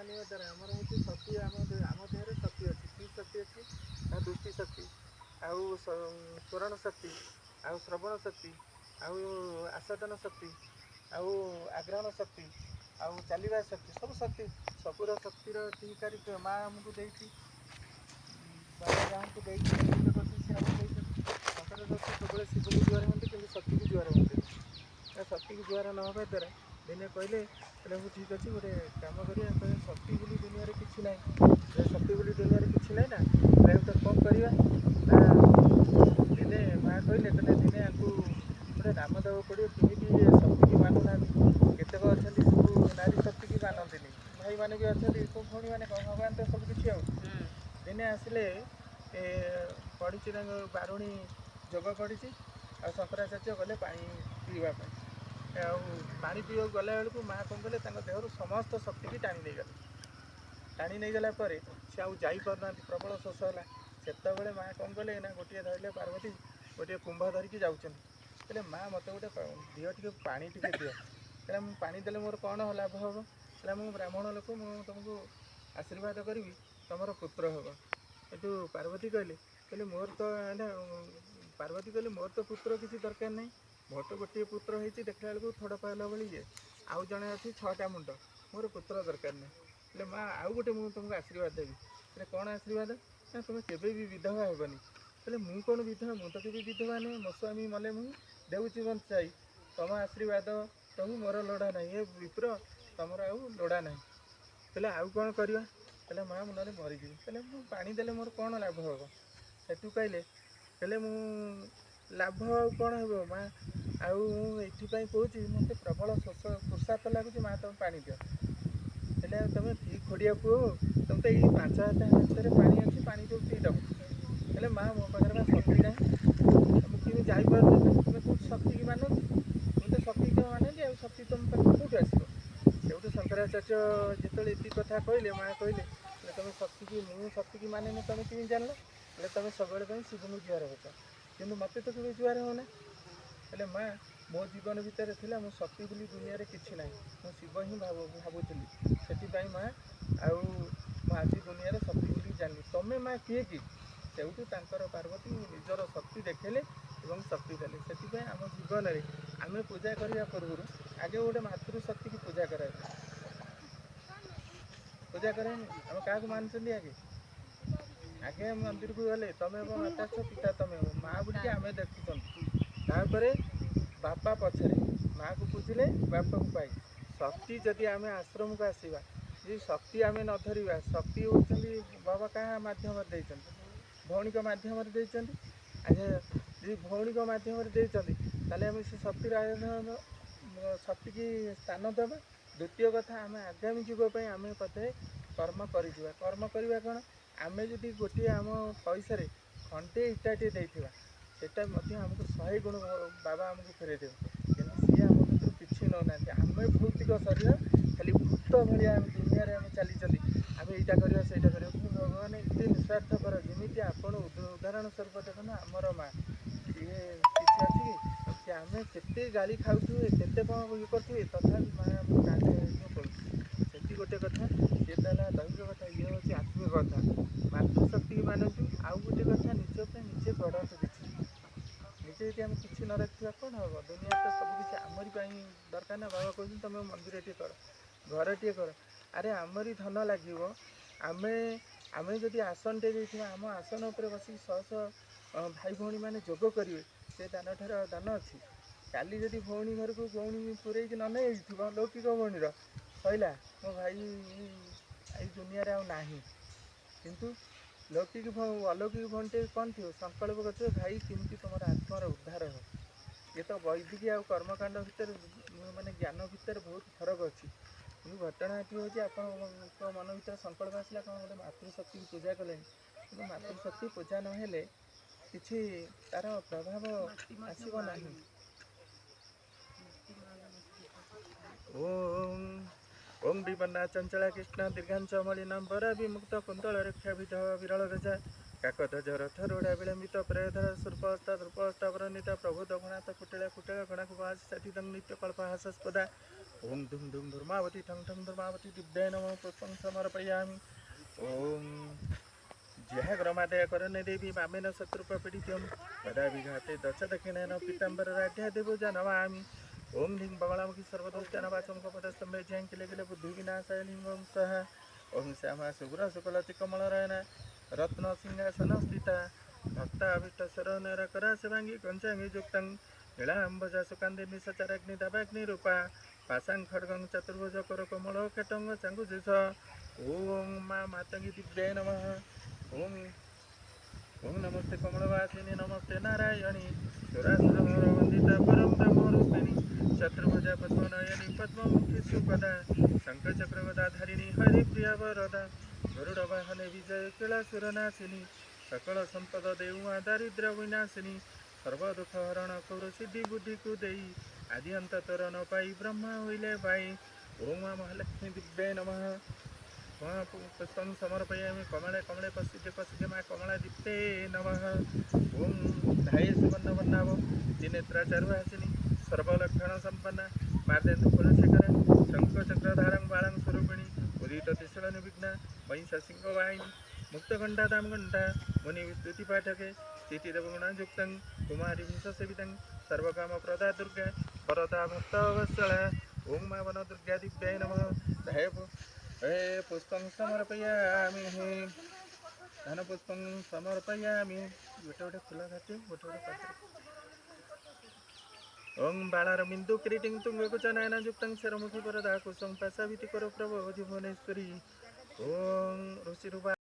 मानिवा द्वारा आमर हूँ शक्ति आम देह शक्ति अच्छी कि शक्ति अच्छी दृष्टि शक्ति आउ स्मरण शक्ति आउ श्रवण शक्ति आउ आस्वादन शक्ति आउ आग्रहण शक्ति आउ चलवा शक्ति सब शक्ति सबूर शक्तिर अधिकारी माँ आमको देती बाबा जहाँ को सब शिव को जुआर हमें कि शक्ति को जुआर हमें शक्ति को जुआर न होगा द्वारा दिने कहले मुझे ठीक अच्छे गोटे कम कर शक्ति बोली दुनिया किसी ना शक्ति बोली दुनिया किसी ना ना तो कौन करवा दिने माँ कहले दिने आपको गोटे नाम देव पड़ो केमी शक्ति की मानुना केतक अच्छा सब नारी शक्ति की मानते भाई मैंने भी अच्छा भौणी मैंने भगवान तो सब किसी दिने आसिले पढ़ी बारुणी जोग पड़ी आ शंकराचार्य गले पा पीवाई पा पीवा गला बेलू माँ कौन कले देहर समस्त शक्ति की टाणी नहीं गले टाणी नहीं गला सी आउ जापार प्रबल शोष है से माँ कौन कले ना गोटे धरले पार्वती गोटे कुंभ धरिकी जाऊँच माँ मत गोटे दिह टे पा टे दिह कहला मुझे पा देले मोर कौन लाभ हम कहला मुझे ब्राह्मण लोक मुझे तुमको आशीर्वाद करी तुमर पुत्र हम ये पार्वती कहले मोर तो पार्वती कहले मोर तो पुत्र किसी दरकार नहीं मोर तो गोटे पुत्र होती देखला बेलू थोड़ा पाला भाई ये आउ जड़े अच्छी 6टा मुंड मोर पुत्र दरकार नहीं बोले माँ आउ गोटे मुझे तुमको आशीर्वाद देवी बोले कौन आशीर्वाद ना तुम्हें केवे भी विधवा हेबनी बोले मुझे कौन विधवा मुझे तो केवे विधवा नहीं मो स्वामी मले मुझे देवची बंचाई तुम आशीर्वाद प्रभु मोर लोड़ा ना ये विप्र तुमर आउ लोड़ा ना बोले आउ कौन करवा कहले माँ मुझे मरीजी कहले मुझे पानी देले मोर कौन लाभ हम सेठू कहले मु लाभ कौन हे माँ आउ ये कौच मत प्रबल शोष पुरुषार्थ लगुच माँ तुम पा दियो हेल्ले तुम ठीक खोड़िया पुओ तुम तो ये 5 हाथ पा अच्छी पा जो पीदब हेल्ले माँ मो पाखे शक्ति ना मुझे जापार तुम कौट शक्ति की मान मुझे तो शक्ति तो माने आ शक्ति तुम कौट आसो से शंकराचार्य जो ये कथा कहले माँ कहले तुम शक्ति की मुझे शक्ति की माने नहीं तुम कि जान बोले तुम सब शिव को जुआर होता कि मत तो कभी जुआर होना हेल्ले माँ मो जीवन भितर थी मो शक्ति बोली दुनिया किसी ना मो शिव ही भावुली से माँ आउ आज दुनिया शक्ति बोली जानी तुम्हें माँ किए कि से पार्वती निजर शक्ति देखेले और शक्ति देले से आम जीवन में आम पूजा करने पूर्व आगे गोटे मातृशक्ति की पूजा कराए पूजा करें आम क्या मानुंट आगे आगे मंदिर को गले तुम्हें माता छो पिता तुम्हें माँ बोलिए आम देखुं बापा पछरे माँ को पूजिले बापा को पाई शक्ति जदि आम आश्रम को आसवा जी शक्ति आम न धरवा शक्ति होती बाबा क्या मध्यम भौणी मध्यम अच्छा जी भौणी मध्यम ताले आम से शक्तिर आयोजन शक्ति की स्थान देवा द्वितीय कथा आम आगामी जुगपाई आम पथे कर्म कर्म करवा कौन आम जदि गोटे आम पैसा खंडे इटाटे देता सेटा आमको 100 गुण बाबा आमको फेरे देवे कि सी आम भर किसी नौना आम भौतिक शरीर खाली भूत भाया दुनिया आम चली आम यहाँ करवा से भगवान ये निस्वार्थपर जमी आप उदाहरण स्वरूप देखो आमर माँ सी किसी अच्छी कि आम के गाड़ी खाऊ के कौन ये करें तथा माँ आम पड़ू से गोटे कथा ये दैविक कथा ये हूँ आत्मिक कथा मातृशक्ति की मानूँ आउ गोटे कथा निजे गढ़ निजे यदि आम किसी न रखा कौन हम दुनिया तो सबकि आमरी दरकार ना बाबा कहते तुम मंदिर टे कर घर टे कर अरे आमरी धन लगे आम आम जदि आसन टे आम आसन उपर बस 100 भाई भौणी मैंने जोग करेंगे से दान ठार दान अच्छी काली जदि भौणी घर को भौणी पूरे न नहीं लौकिक भौणीर सैला मो भाई ये दुनिया आ किंतु लौकिक अलौकिक भौणी कौन थी संकल्प कर भाई केमती तुम आत्मार उद्धार हो ये तो वैदिक आ कर्मकांड भितर माने ज्ञान भितर बहुत फरक अच्छी कि घटना ये हूँ आप मन भर संकल्प आसला कौन गोटे मातृशक्ति की पूजा कले कि मातृशक्ति पूजा नहेले किसी तार प्रभाव आसब ना ओम ओम विपन्ना चंचला कृष्ण दीर्घांच मलिनम परा विमुक्त कुंतल रेक्षा विरल गजा काकध्वज रथरूढ़ा विलंबित प्रेधर सूर्पस्ता ध्रुपस्ता वरनिता प्रभु दक्षिणाथ कुटिला कुटिला गणाकुवास सतीदं नित्य कल्पहास्पदा ओम धूम धूम धूर्मावती ठंग ठंग धूर्मावती दिव्याय नमः पुष्पं समर्पयामि। ओम जयग्रमादय करणे देवी वामेन शत्रुपपीडित्यं वदा विघाते दश दक्षिणेन पीताम्बरराढ्या देवोजा नमामि। ओम ह्रीं बगलामुखी सर्वदोषानवाचम कपदस्तम्भे ज्यां किले किले बुद्धिविनाशाय लिंगं सः। ओम श्यामा सुगुर शुक्लति कमलनयना रत्न सिंहासन स्थिता भक्ताभीष्ट शरणकरा शिवांगी कंचांगी युक्तं नीलाम्बजा सुकान्ति निशाचराग्नि दावाग्निरूपा पाशां खड्गं चतुर्भुज करकमल केटंग चांगुजिष। ओम माँ मातंगी दिव्याय नमः। ओम ओम नमस्ते कमलवासिनी नमस्ते नारायणी सुरासुरवंदिता परम ब्रह्मरूपिणी चतुर्भुजा पद्मनयनी पद्ममुखी सुपदा शंखचक्रगदाधारिणी हरिप्रिया वरदा गरुडवाहने विजय कैलासुरनाशिनी सकल संपद देउआ दारिद्र्य विनाशिनी सर्वदुःखहरण कौर सिद्धि बुद्धि कुदेई आदि अंत तर न पाई ब्रह्मा होइले भाई। ओम माँ महालक्ष्मी दिव्याय नमः। पुष्पं समर्पयामि कमले कमले पश्चिते माँ कमला दीप्ते नमः। ओम ध्याये सुवर्णवर्णाभ त्रिनेत्रा चारुहासिनी सर्वलक्षण संपन्ना मार्देन्दु कुलशेखरा शंखचक्रधारं बालं स्वरूपिणी उदित त्रिशूल निर्विघ्ना महिषसिंहवाहिनी मुक्तकण्ठा दामकण्ठा मुनिविस्तुति पाठके स्थितिदेवगुणयुक्तं कुमारी विंशसेवितं सर्वकामप्रदा दुर्गा वरदा भक्तवत्सला। ओम माँ वनदुर्गा दिव्याय नमः। हे पुष्पं समर्पयामि धनपुष्पं समर्पयामि गोटे गोटे फुल काटे गोटे गोटे पात्र। ओम बालारविन्दु किरीटिं तुङ्गकुचनयनयुक्तं शरमुखी वरदा कुसुम पाशाभिति करो प्रभो भुवनेश्वरी। ओम ऋषिरूपा